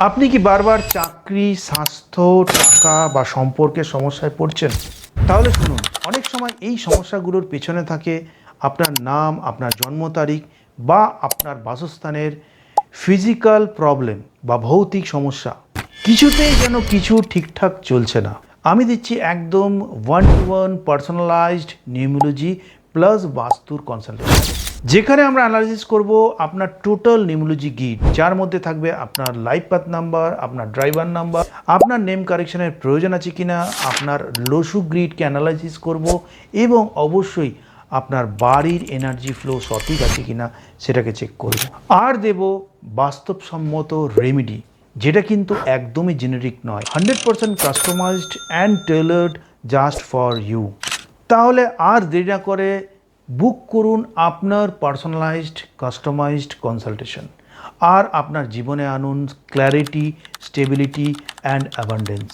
আপনি কি বারবার চাকরি, স্বাস্থ্য, টাকা বা সম্পর্কের সমস্যায় পড়ছেন? তাহলে শুনুন, অনেক সময় এই সমস্যাগুলোর পেছনে থাকে আপনার নাম, আপনার জন্ম তারিখ বা আপনার বাসস্থানের ফিজিক্যাল প্রবলেম বা ভৌতিক সমস্যা। কিছুতেই যেন কিছু ঠিকঠাক চলছে না। আমি দিচ্ছি একদম 1-to-1 পার্সোনালাইজড নিউমোলজি প্লাস বাস্তুর কনসালটেশন, যেখানে আমরা অ্যানালাইসিস করব আপনার টোটাল নিউমোলজি গিড, যার মধ্যে থাকবে আপনার লাইফ পাথ নাম্বার, আপনার ড্রাইভার নাম্বার, আপনার নেম কারেকশনের প্রয়োজন আছে কিনা, আপনার লসু গ্রিডকে অ্যানালাইসিস করব এবং অবশ্যই আপনার বাড়ির এনার্জি ফ্লো সঠিক আছে কিনা সেটাকে চেক করব। আর দেব বাস্তবসম্মত রেমেডি, যেটা কিন্তু একদমই জেনেরিক নয়, 100% customised and tailored just for you. তাহলে আর দেরি না করে বুক করুন আপনার পার্সোনালাইজড কাস্টমাইজড কনসালটেশন, আর আপনার জীবনে আনুন ক্ল্যারিটি, স্টেবিলিটি অ্যান্ড অ্যাবান্ডেন্স।